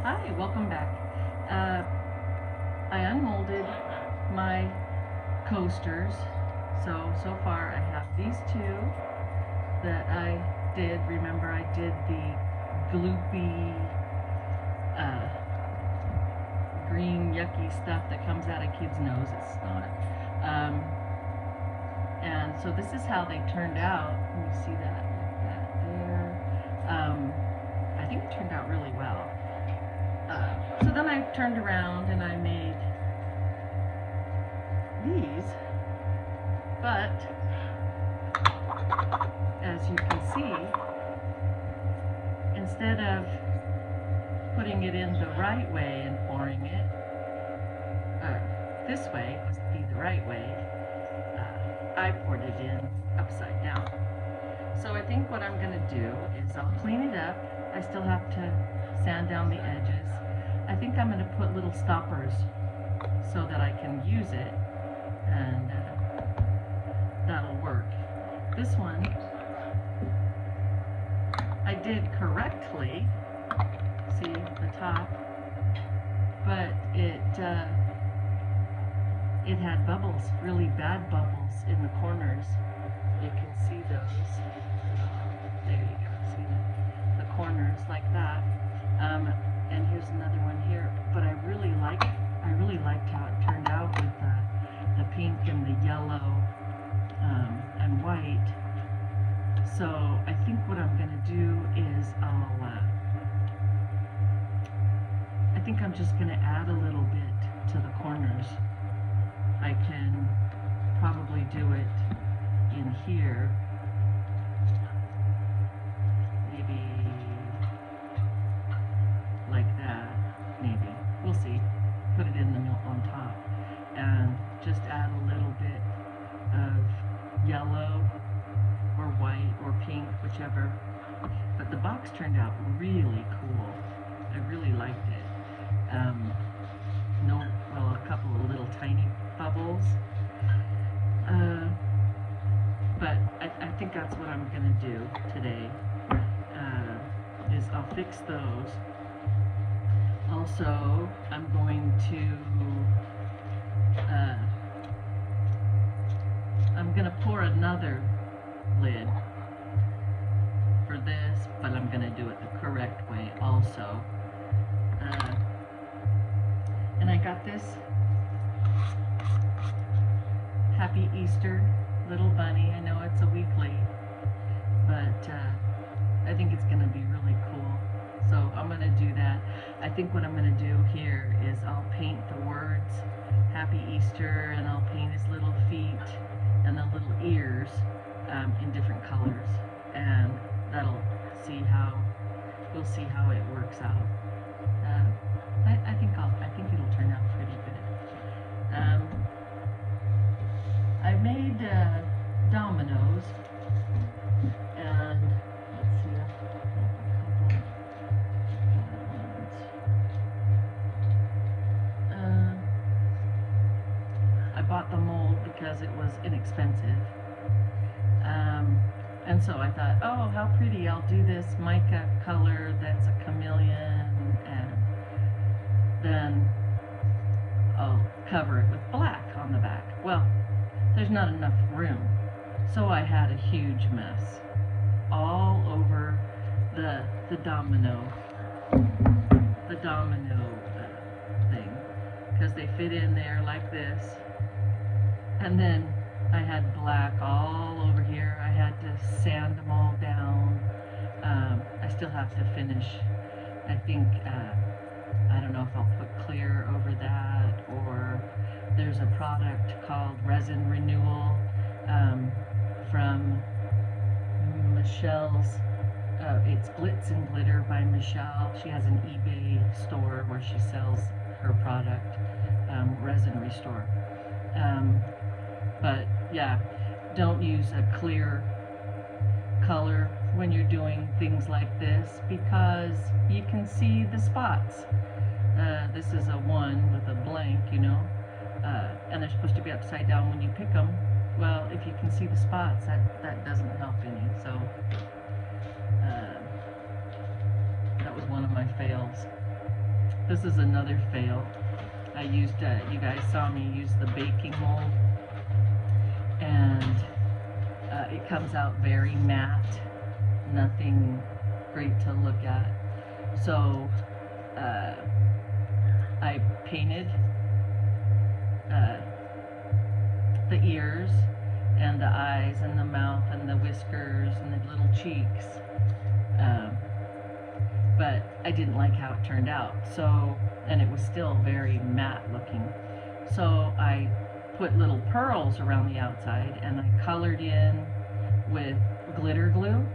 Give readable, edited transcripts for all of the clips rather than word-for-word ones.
Hi, welcome back. Uh, I unmolded my coasters. So far I have these two that I did. Remember, I did the gloopy, uh, green, yucky stuff that comes out of kids' noses. Not. And so this is how they turned out. Let me see that, like that there. I think it turned out really well. So then I turned around and I made these, but as you can see, instead of putting it in the right way and pouring it this way, must be the right way, I poured it in upside down. So I think what I'm going to do is I'll clean it up. I still have to sand down the edges. I think I'm going to put little stoppers so that I can use it, and that'll work. This one I did correctly, see the top, but it had bubbles, really bad bubbles in the corners. You can see those. There you go, see the corners like that. And here's another one here. But I really liked how it turned out with the pink and the yellow and white. So I think what I'm going to do is I think I'm just going to add a little bit to the corners. I can probably do it in here. Maybe like that, maybe. We'll see. Put it in the middle on top. And just add a little bit of yellow or white or pink, whichever. But the box turned out really cool. I really liked it. A couple of little tiny bubbles. But I think that's what I'm going to do today, is I'll fix those. Also, I'm going to pour another lid for this, but I'm going to do it the correct way also. And I got this Happy Easter little bunny. I know it's a week late, but I think it's going to be really cool. So I'm going to do that. I think what I'm going to do here is I'll paint the words Happy Easter, and I'll paint his little feet and the little ears in different colors, and we'll see how it works out. I think it'll turn out pretty good. I made dominoes, and let's see, I bought the mold because it was inexpensive. And so I thought, oh, how pretty, I'll do this mica color that's a chameleon, and then I'll cover it with black on the back. Well, there's not enough room, so I had a huge mess all over the domino thing, because they fit in there like this, and then I had black all over here. I had to sand them all down. I still have to finish. I think I don't know if I'll put clear over that, or there's a product called Resin Renewal from Michelle's. It's Glitz and Glitter by Michelle. She has an eBay store where she sells her product, Resin Restore. But yeah, don't use a clear color when you're doing things like this, because you can see the spots. This is a 1 with a blank, you know, and they're supposed to be upside down when you pick them. Well, if you can see the spots, that doesn't help any. So that was one of my fails. This is another fail. I used, you guys saw me use the baking mold, and it comes out very matte, nothing great to look at. So I painted the ears and the eyes and the mouth and the whiskers and the little cheeks. But I didn't like how it turned out. So, and it was still very matte looking. So I put little pearls around the outside, and I colored in with glitter glue,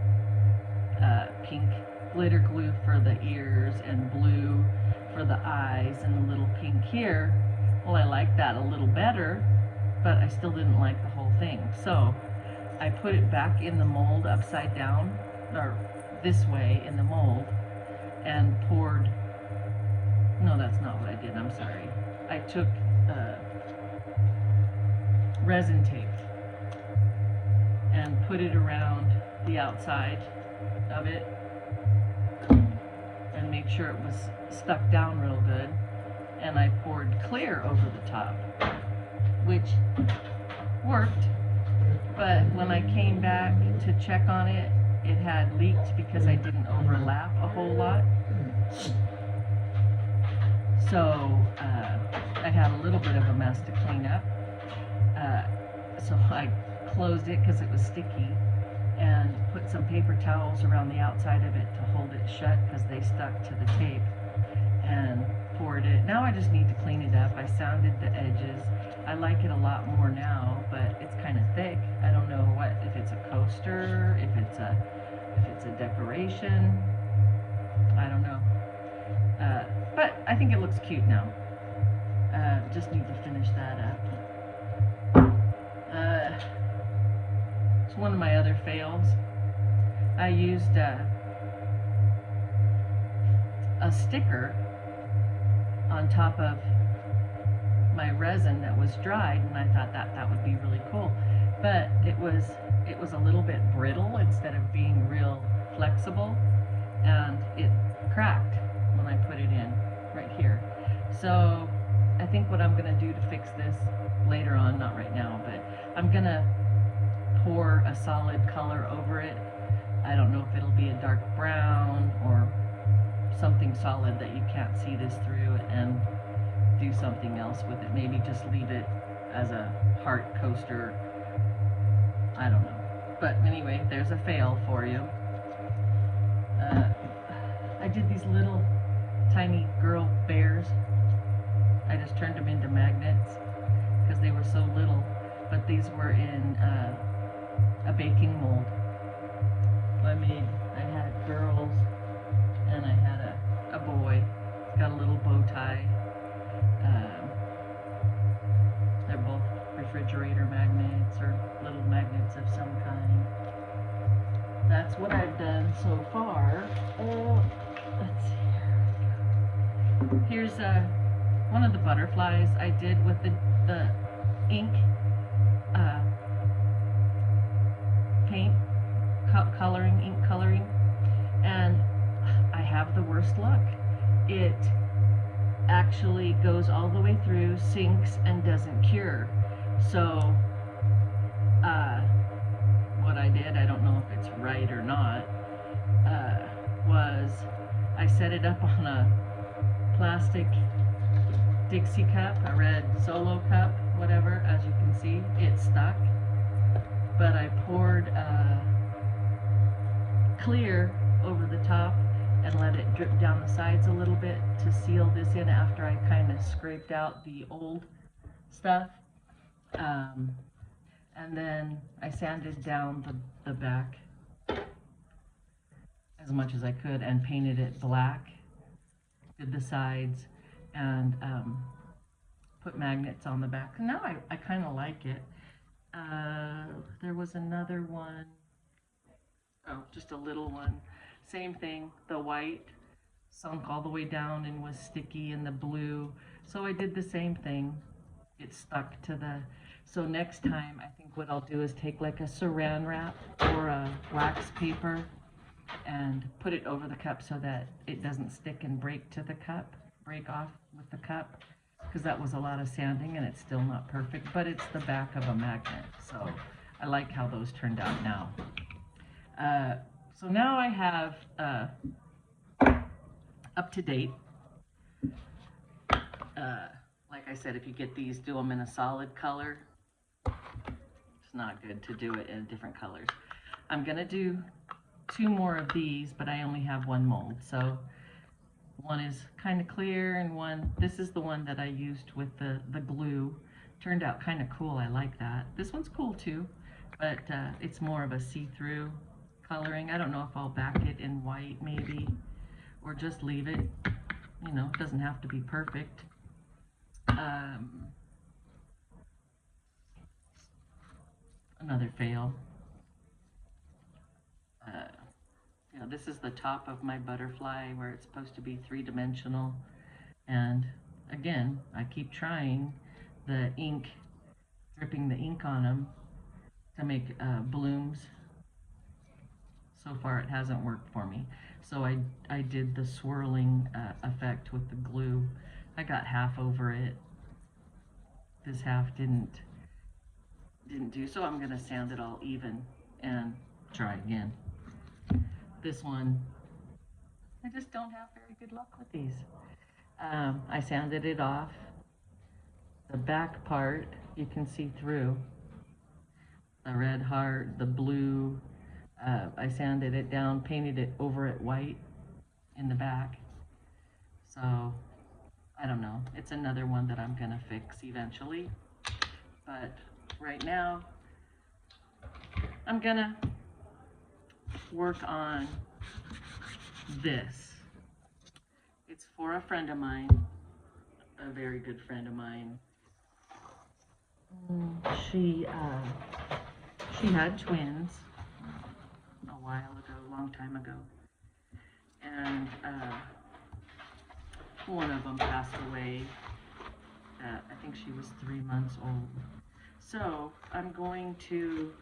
pink glitter glue for the ears and blue for the eyes and the little pink here. Well, I liked that a little better, but I still didn't like the whole thing. So I put it back in the mold upside down, or this way in the mold, and poured, no, that's not what I did, I'm sorry. I took resin tape and put it around the outside of it and made sure it was stuck down real good. And I poured clear over the top, which worked. But when I came back to check on it, it had leaked because I didn't overlap a whole lot. So I had a little bit of a mess to clean up. So I closed it because it was sticky and put some paper towels around the outside of it to hold it shut because they stuck to the tape, and poured it. Now I just need to clean it up. I sanded the edges. I like it a lot more now, but it's kind of thick. I don't know what, if it's a coaster, if it's a decoration. I don't know. But I think it looks cute now. Just need to finish that up. It's one of my other fails. I used a sticker on top of my resin that was dried, and I thought that would be really cool. But it was a little bit brittle instead of being real flexible, and it cracked when I put it in right here. So I think what I'm going to do to fix this later on, not right now, but I'm going to pour a solid color over it. I don't know if it'll be a dark brown or something solid that you can't see this through, and do something else with it. Maybe just leave it as a heart coaster. I don't know. But anyway, there's a fail for you. I did these little tiny girl bears. I just turned them into magnets because they were so little, but these were in a baking mold. I had girls, and I had a boy. He's got a little bow tie. They're both refrigerator magnets or little magnets of some kind. That's what I've done so far. Let's see here. Here's one of the butterflies I did with the ink paint ink coloring, and I have the worst luck. It actually goes all the way through, sinks, and doesn't cure. So what I did, I don't know if it's right or not, was I set it up on a plastic Dixie cup, a red Solo cup, whatever. As you can see, it stuck, but I poured clear over the top and let it drip down the sides a little bit to seal this in after I kind of scraped out the old stuff. And then I sanded down the back as much as I could and painted it black, did the sides, and put magnets on the back. And now I kind of like it. There was another one, oh, just a little one. Same thing, the white sunk all the way down and was sticky, and the blue. So I did the same thing. It stuck to the, so next time I think what I'll do is take like a saran wrap or a wax paper and put it over the cup so that it doesn't stick and break to the cup. break off with the cup because that was a lot of sanding and it's still not perfect, but it's the back of a magnet. So I like how those turned out now. So now I have up to date. Like I said, if you get these, do them in a solid color. It's not good to do it in different colors. I'm gonna do 2 more of these, but I only have 1 mold. So one is kind of clear and one, this is the one that I used with the glue. Turned out kind of cool, I like that. This one's cool too, but it's more of a see-through coloring. I don't know if I'll back it in white maybe, or just leave it. You know, it doesn't have to be perfect. Another fail. You know, this is the top of my butterfly where it's supposed to be 3-dimensional. And again, I keep trying the ink, dripping the ink on them to make blooms. So far it hasn't worked for me. So I did the swirling effect with the glue. I got half over it. This half didn't do, so I'm gonna sand it all even and try again. This one, I just don't have very good luck with these. I sanded it off. The back part you can see through. The red heart, the blue, I sanded it down, painted it over it white in the back. So I don't know, it's another one that I'm gonna fix eventually, but right now I'm gonna work on this. It's for a friend of mine, a very good friend of mine. She had twins a while ago, a long time ago, and one of them passed away. I think she was 3 months old. So I'm going to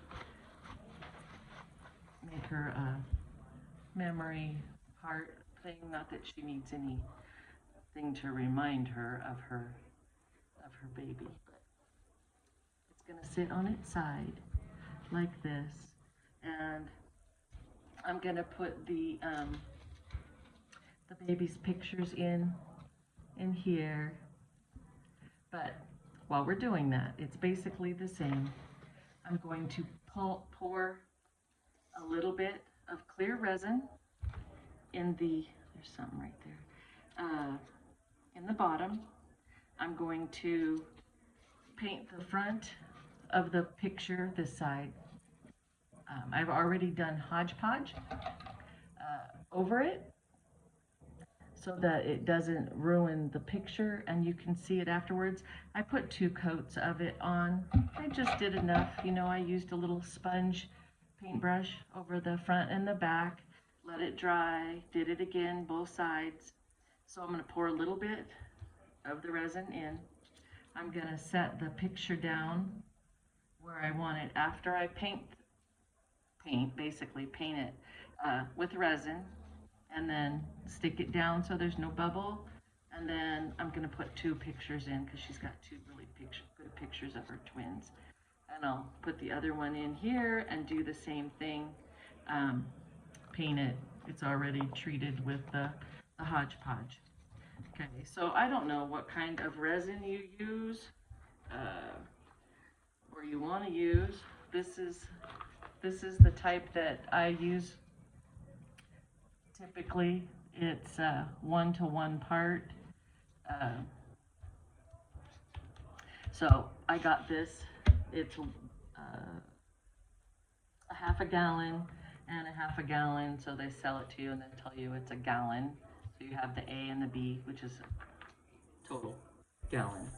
make her a memory heart thing. Not that she needs anything to remind her of her baby, but it's gonna sit on its side like this, and I'm gonna put the baby's pictures in here. But while we're doing that, it's basically the same. I'm going to pour a little bit of clear resin in there's something right there, in the bottom. I'm going to paint the front of the picture, this side. I've already done Hodge Podge over it so that it doesn't ruin the picture and you can see it afterwards. I put 2 coats of it on. I just did enough, you know. I used a little sponge paintbrush over the front and the back, let it dry, did it again both sides. So I'm going to pour a little bit of the resin in. I'm going to set the picture down where I want it after I basically paint it with resin, and then stick it down so there's no bubble. And then I'm going to put 2 pictures in because she's got 2 really good pictures of her twins. And I'll put the other one in here and do the same thing. Paint it. It's already treated with the Hodge Podge. Okay, so I don't know what kind of resin you use or you want to use. This is the type that I use. Typically, it's 1-to-1 part. So I got this. It's a half a gallon and a half a gallon. So they sell it to you and then tell you it's a gallon. So you have the A and the B, which is total gallon.